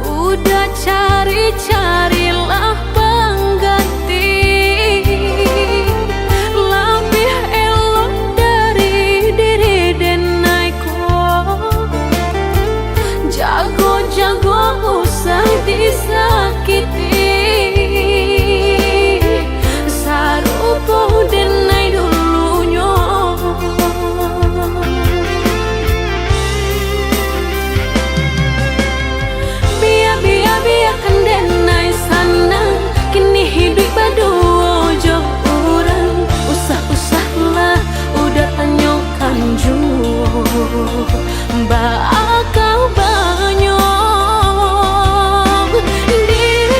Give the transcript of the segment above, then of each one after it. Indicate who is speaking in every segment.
Speaker 1: Udah carilah pengganti lebih elok dari diri denaiku. Jago usah disakiti, sarupo denai dulunya. Biarkan denai sana, kini hidup berdua jo orang. Usah-usahlah udah tanyakan jua, mbak kau banyak diri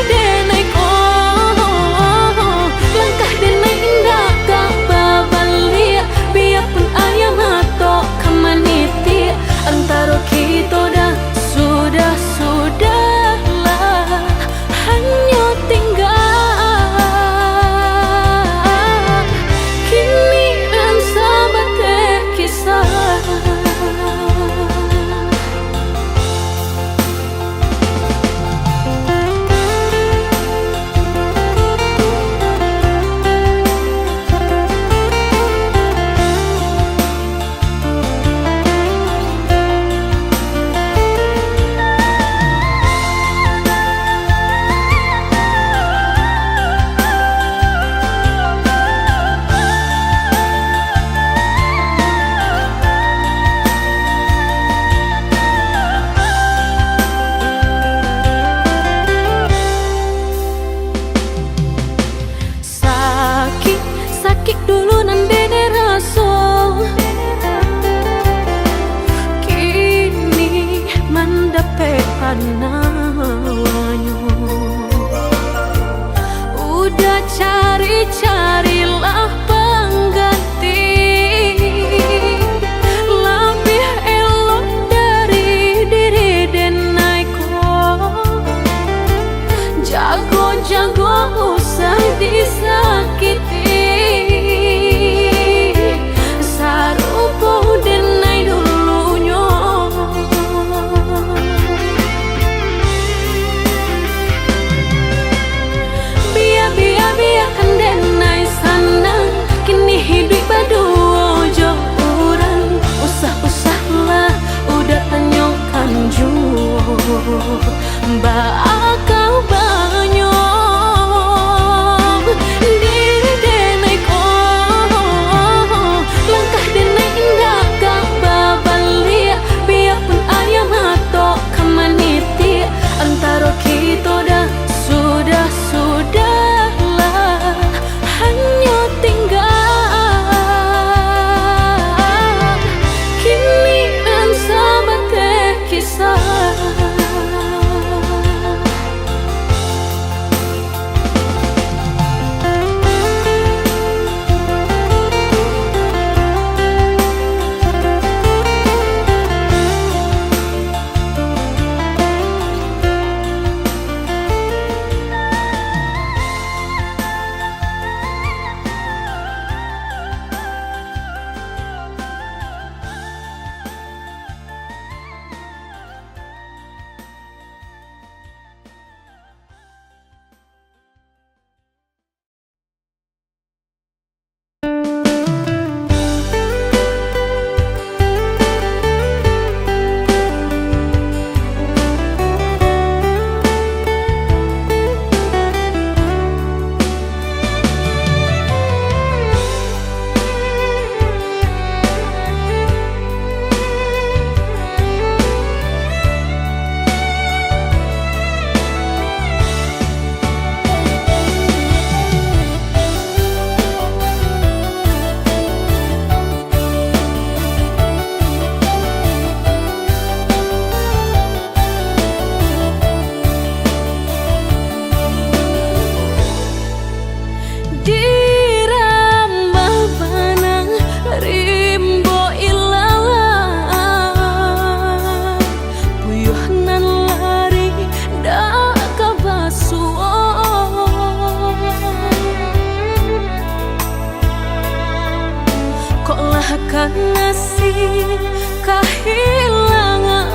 Speaker 1: akan nasib kehilangan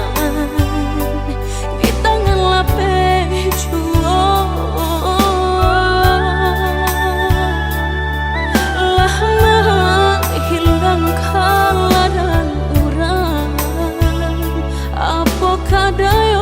Speaker 1: di tangan pejuang. Lah menghilangkan dan urang apakah daya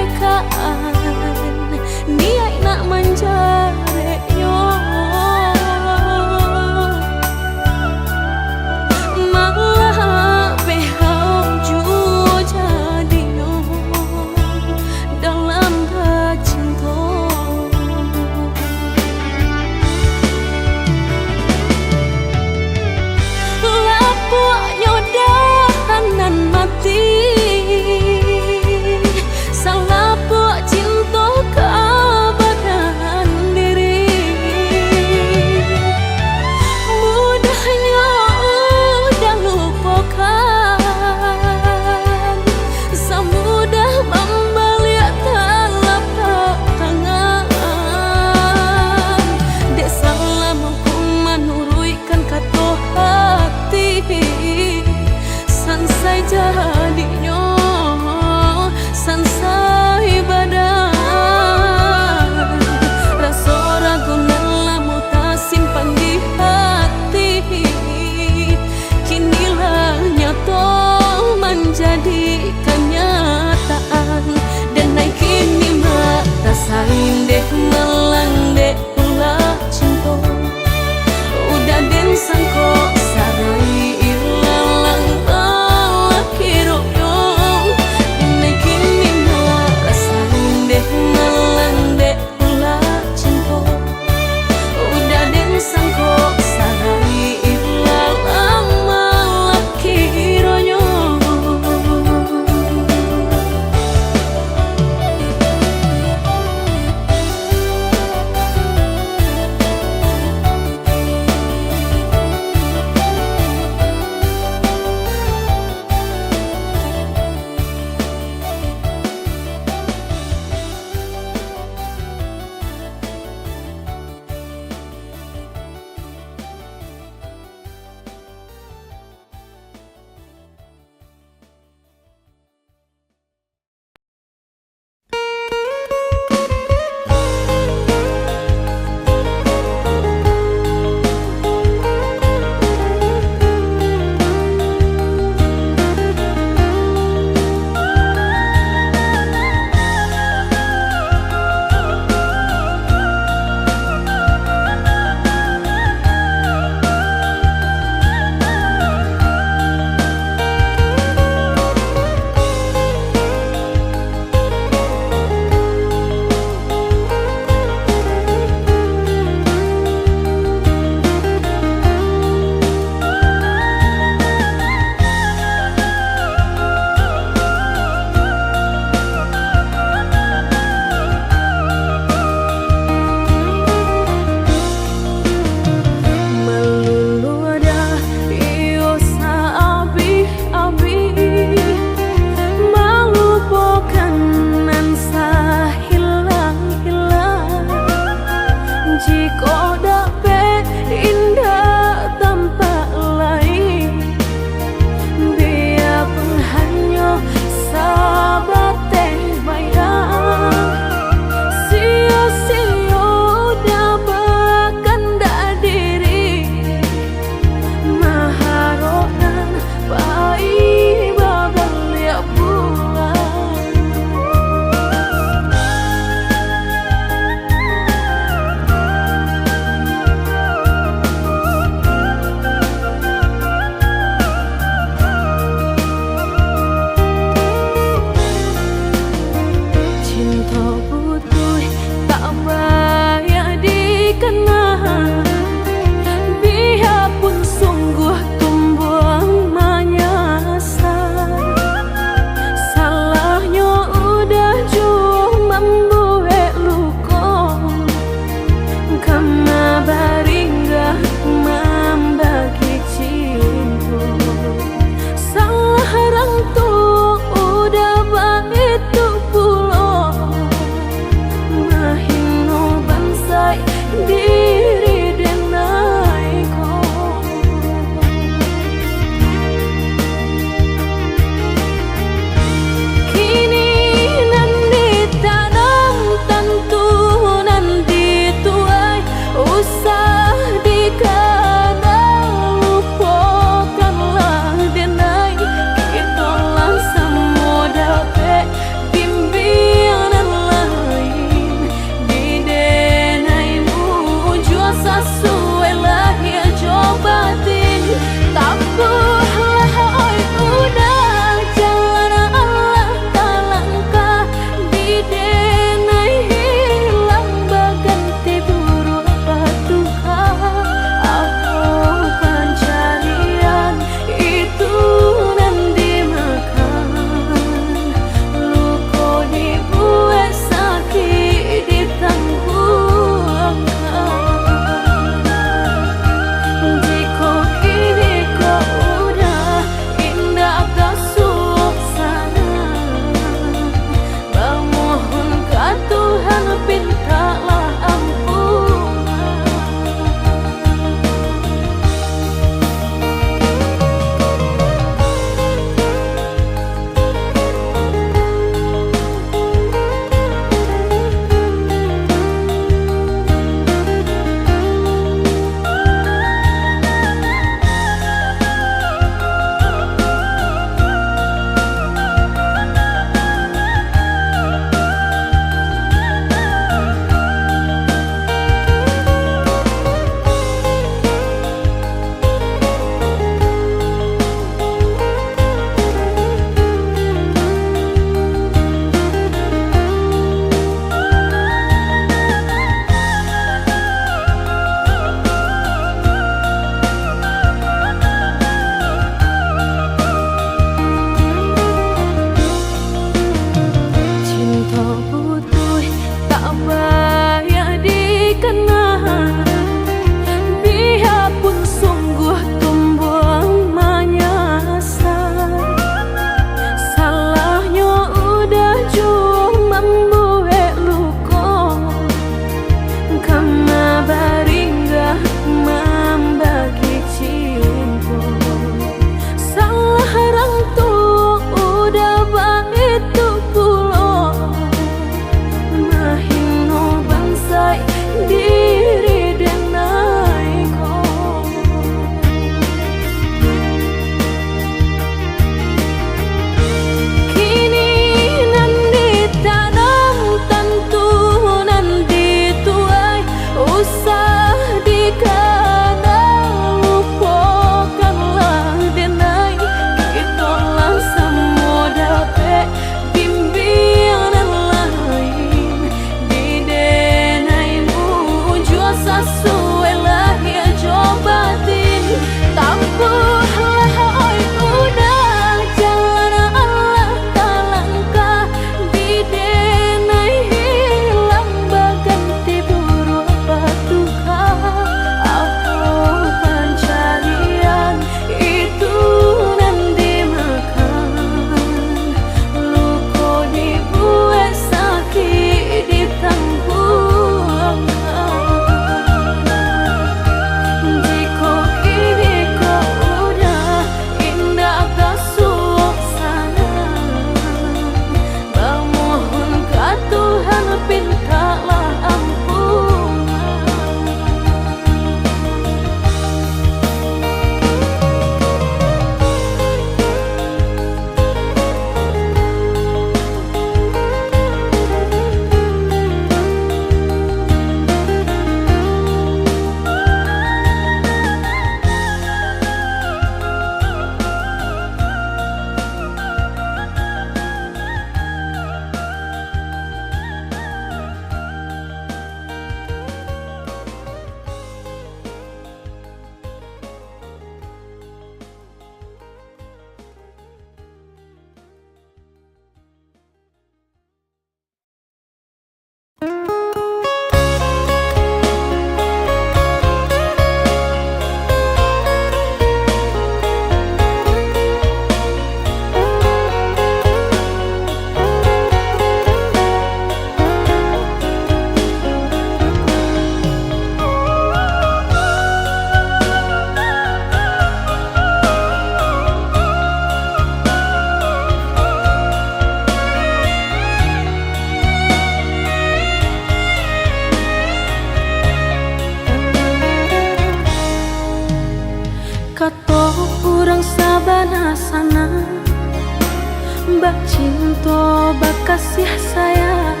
Speaker 1: bak cinta bak kasih sayang,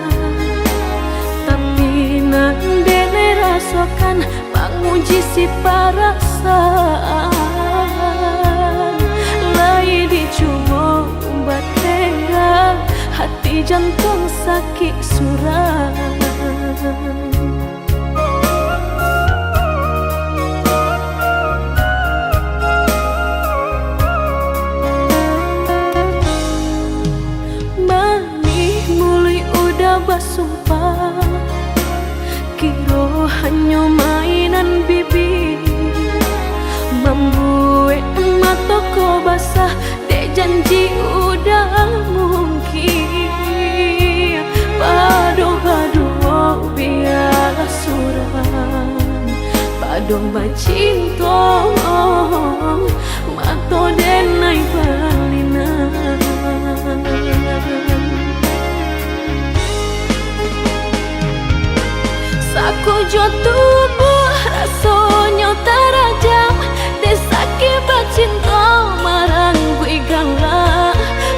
Speaker 1: tapi nandene rasakan menguji si perasaan. Lai dicoba umbat tega, hati jantung sakit suram. Basumpah kiro hanya mainan bibi, membuat mataku basah dek janji udah mungkin. Padu-padu biar suram, padu bacinta mato denai balinan. Aku jo tubuh rasanya terajam, desaki bacinta marang gue galak.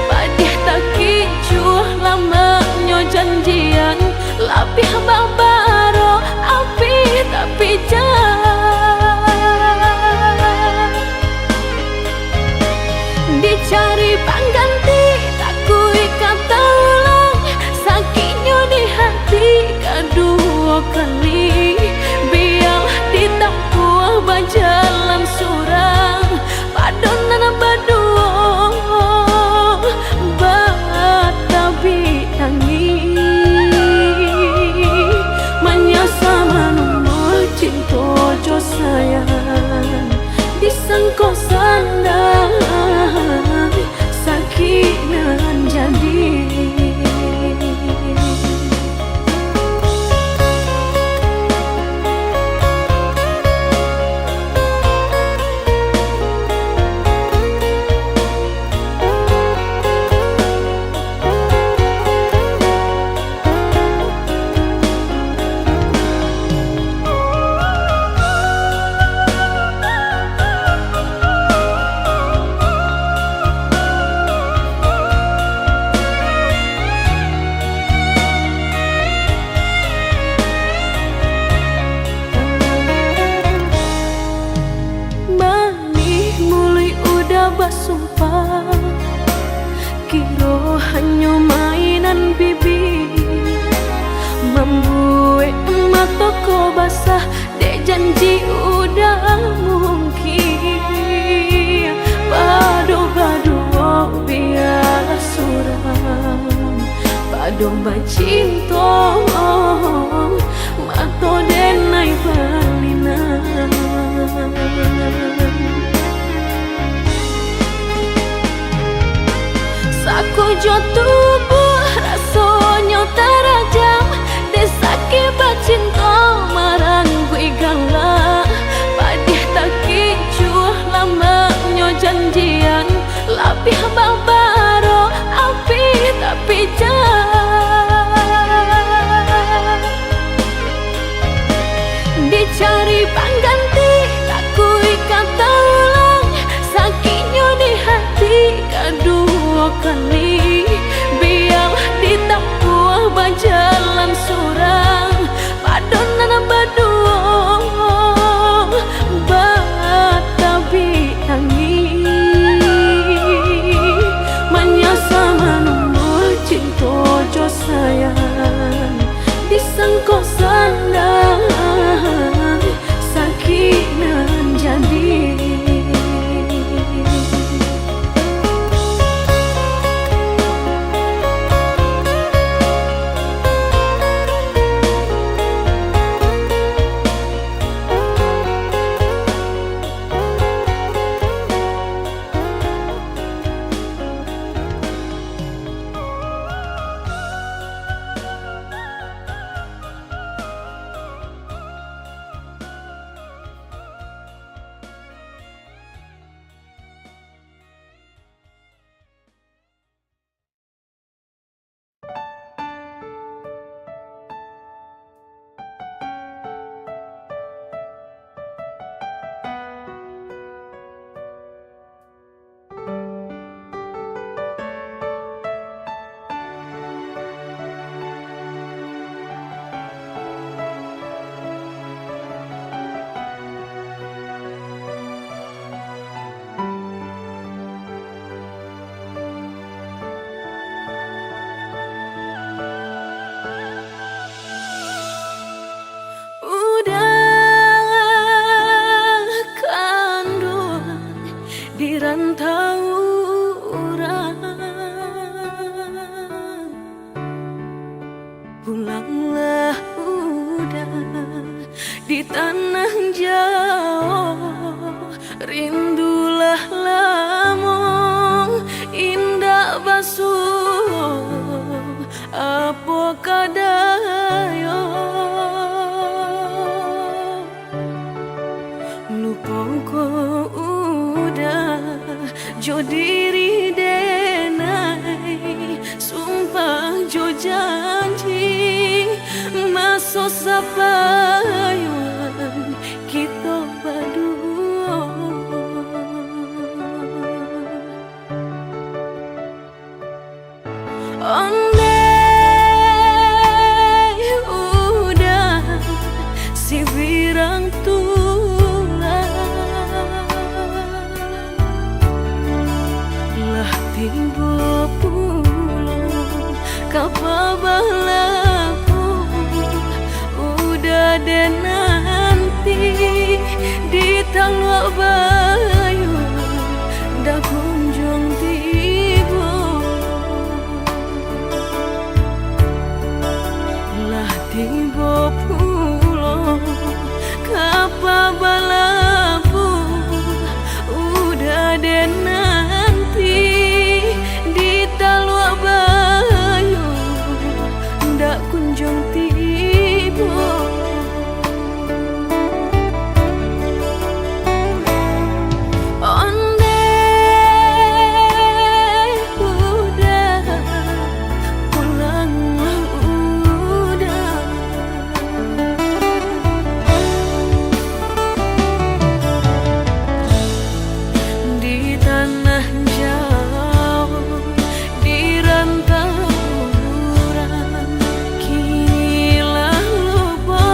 Speaker 1: Padih tak kicuh lamanya janjian, lapih babaro api tapi jangan dicari pengganti. Tak kui kata ulang sakitnya di hati kedua kali, biar ditempuh berjalan surang padonan berdua batabi tangi menyasa menunggu cinta jo sayang disangko sandang sakit nan jadi. Basumpah kiro hanya mainan bibi, membuat mataku basah dek janji udah mungkin. Padu-padu biar suram, padu bacinta mato denai balinan. Aku jo tubuh rasanya terajam, desaki bacinta marang gue galak. Padih tak kicuh lamanya janjian, lapih babaro api tapi jangan dicari pengganti. Tak kui kata ulang sakitnya di hati kedua kali, biar ditempuh berjalan surang padonan berdua batabi tangi menyasa menunggu cinta jo sayang disangko sandang sakit nan jadi. Pulanglah udah di tanah jauh, rindulah lamong indah basuh apa kadayo lupa ko udah jo diri denai sumpah jo janji masuk sapayuan kita berdua. Andai udah si wirang lah tiba pulang kapabalaku udah dan nanti di taluk bayu dah kunjung tiba lah tiba pulang kapabalaku udah dan nanti di taluk bayu ndak kunjung tiba. Andai udah pulang udah di tanah jauh di rantauan kinilah lupa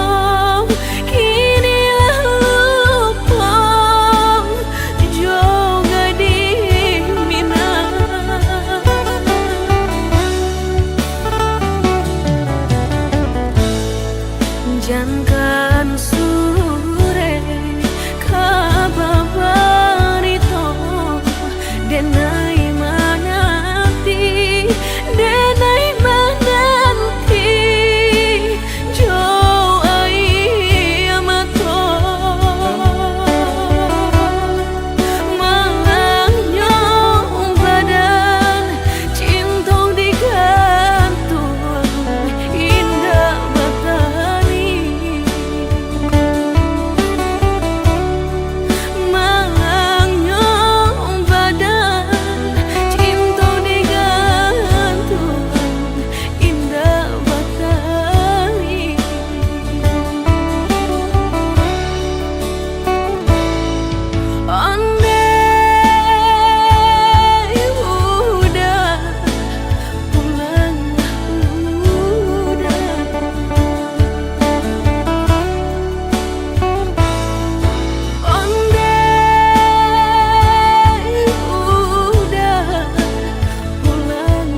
Speaker 1: juga di Minang jangan sore kababarito denai mananti jo ai amato malangnya badan cintong digantung indah batani malangnya badan cintong digantung indah batani. Andai udah pulang udah andai udah pulang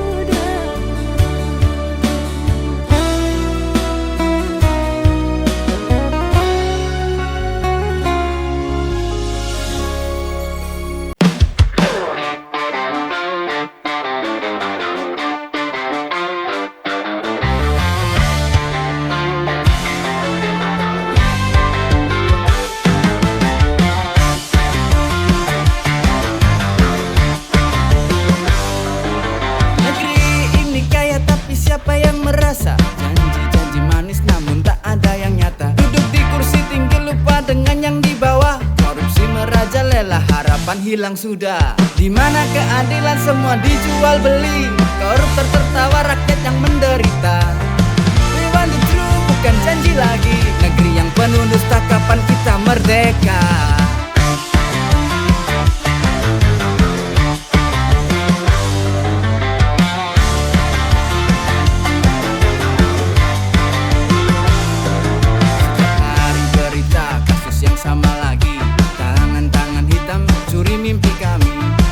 Speaker 1: udah.
Speaker 2: Negeri ini kaya tapi siapa yang merasa? Janji-janji manis namun tak ada yang nyata. Duduk di kursi tinggi lupa dengan yang di bawah. Korupsi merajalela harapan hilang sudah. Di mana keadilan semua dijual beli. Koruptor tertawa rakyat yang menderita. We want the truth bukan janji lagi. Negeri yang penuh dusta kapan kita merdeka? Hari berita kasus yang sama lagi. Tangan-tangan hitam curi mimpi kami.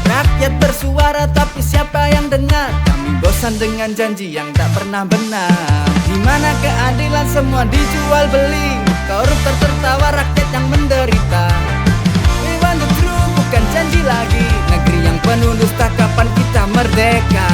Speaker 2: Rakyat bersuara tapi siapa yang dengar? Kami bosan dengan janji yang tak pernah benar. Di mana keadilan semua dijual beli. Koruptor tertawa rakyat yang menderita. We want the truth bukan janji lagi. Negeri yang penuh dusta kapan kita merdeka?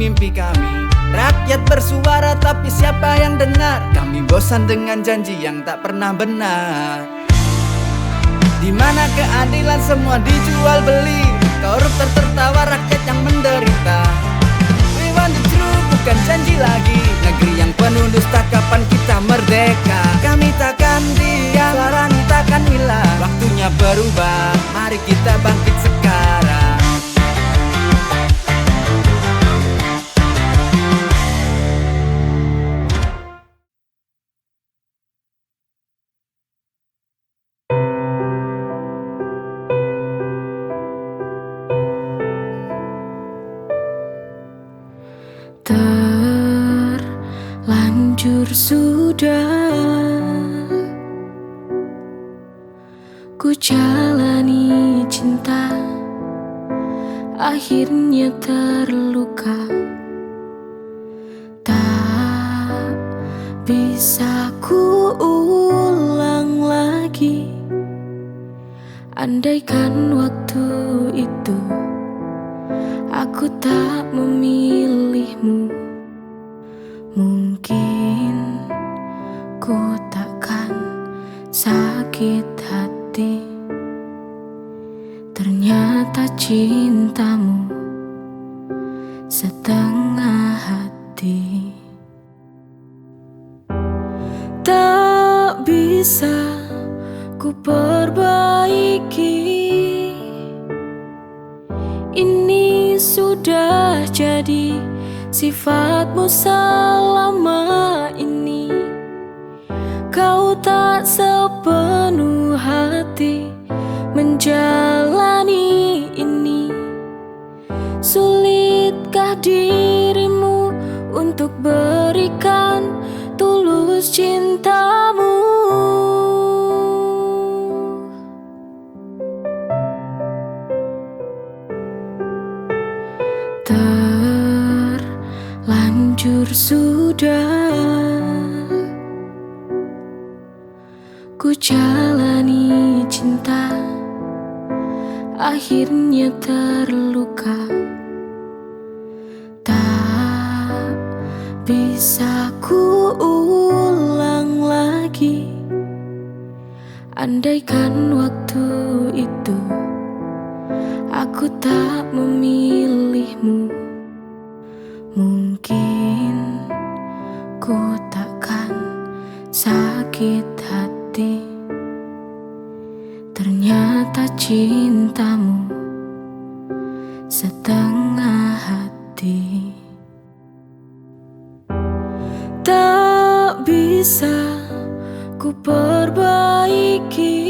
Speaker 2: mimpi kami. Rakyat bersuara tapi siapa yang dengar? Kami bosan dengan janji yang tak pernah benar. Di mana keadilan semua dijual beli, koruptor tertawa, rakyat yang menderita. We want the truth, bukan janji lagi. Negeri yang penuh dusta, kapan kita merdeka? Kami takkan diam, suara takkan hilang. Waktunya berubah, mari kita bangkit sekarang.
Speaker 1: Terlanjur sudah ku jalani cinta, akhirnya terluka. Tak bisa ku ulang lagi. Andaikan waktu itu aku tak memilihmu, mungkin ku takkan sakit hati. Ternyata cintamu setengah hati. Tak bisa ku perbaiki, ini sudah jadi sifatmu selama ini. Kau tak sepenuh hati menjalani ini. Sulitkah dirimu untuk berikan tulus cintamu? Terlanjur sudah ku jalani cinta, akhirnya terluka. Tak bisa ku ulang lagi. Andaikan waktu itu aku tak memilihmu, mungkin ku takkan sakit hati. Ternyata cintamu setengah hati. Tak bisa ku perbaiki,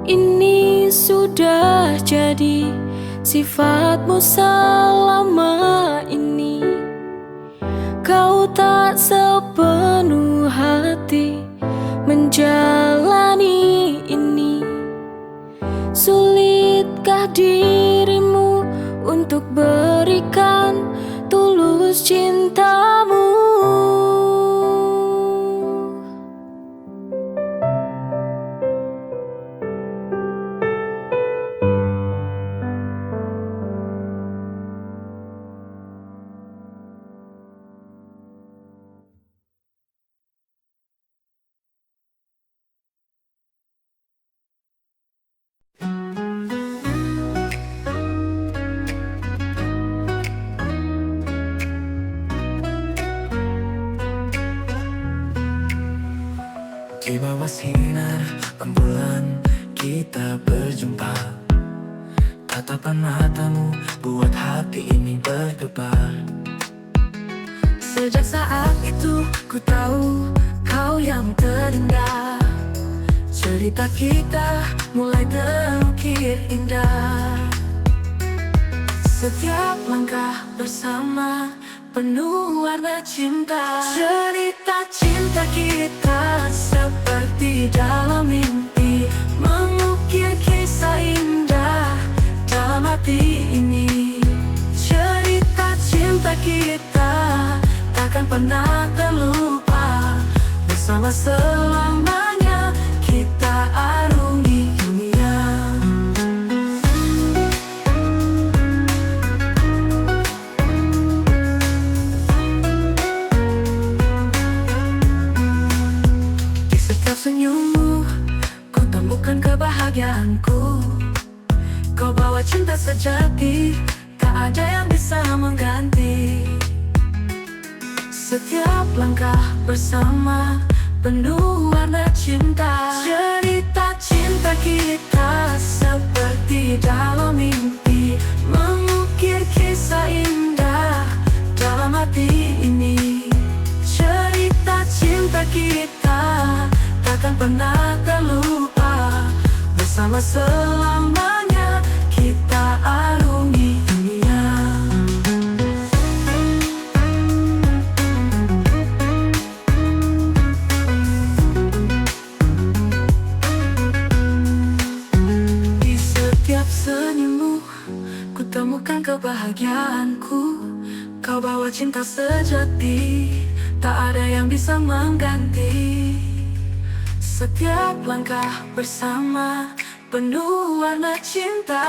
Speaker 1: ini sudah jadi sifatmu selama ini. Kau tak sepenuh hati menjalani ini. Sulitkah dirimu untuk berikan tulus cintamu?
Speaker 3: Di bawah sinar rembulan kita berjumpa. Tatapan matamu buat hati ini berdebar.
Speaker 1: Sejak saat itu ku tahu kau yang terindah. Cerita kita mulai terukir indah. Setiap langkah bersama penuh warna cinta. Cerita cinta kita seperti dalam mimpi, mengukir kisah indah dalam hati ini. Cerita cinta kita takkan pernah terlupa. Bersama selamanya kita arungi dunia. langkah bersama penuh warna cinta. Cerita cinta kita seperti dalam mimpi, mengukir kisah indah dalam hati ini. Cerita cinta kita takkan pernah terlupa, bersama selamanya kita arungi dunia. Di setiap senyummu ku temukan kebahagiaanku. Kau bawa cinta sejati, tak ada yang bisa mengganti. Setiap langkah bersama penuh warna cinta.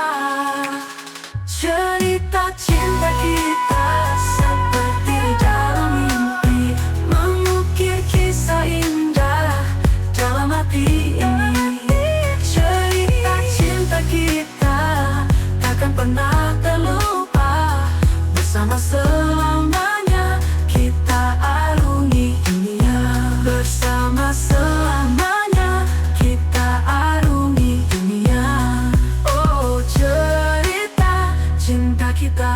Speaker 1: Cerita cinta kita seperti dalam mimpi, mengukir kisah indah dalam hati ini. Cerita cinta kita takkan pernah terlupa, bersama selamanya kita arungi dunia. Bersama selamanya kita arungi dunia. Oh, cerita cinta kita.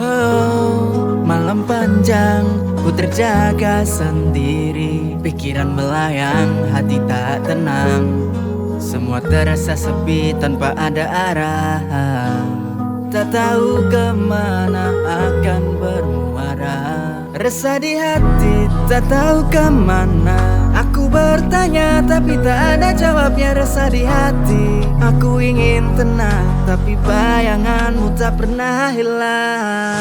Speaker 2: Oh, malam panjang ku terjaga sendiri, pikiran melayang, hati tak tenang. Semua terasa sepi tanpa ada arah, tak tahu kemana akan bermuara. Resah di hati tak tahu kemana. Aku bertanya tapi tak ada jawabnya. Resah di hati, aku ingin tenang tapi bayanganmu tak pernah hilang.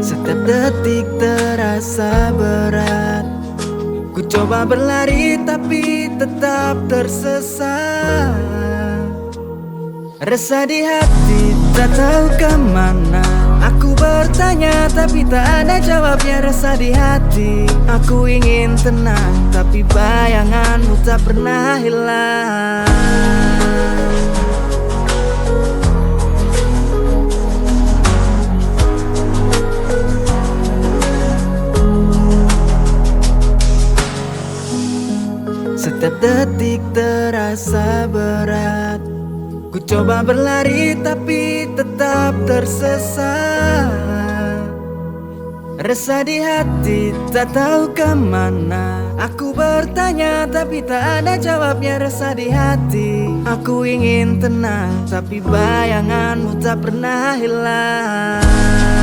Speaker 2: Setiap detik terasa berat. Ku coba berlari tapi tetap tersesat. Resah di hati tak tahu kemana. Aku bertanya tapi tak ada jawabnya. Resah di hati, aku ingin tenang tapi bayanganmu tak pernah hilang. Setiap detik terasa berat. Ku coba berlari tapi tetap tersesat. Resah di hati tak tahu kemana. Aku bertanya tapi tak ada jawabnya. Resah di hati, aku ingin tenang tapi bayanganmu tak pernah hilang.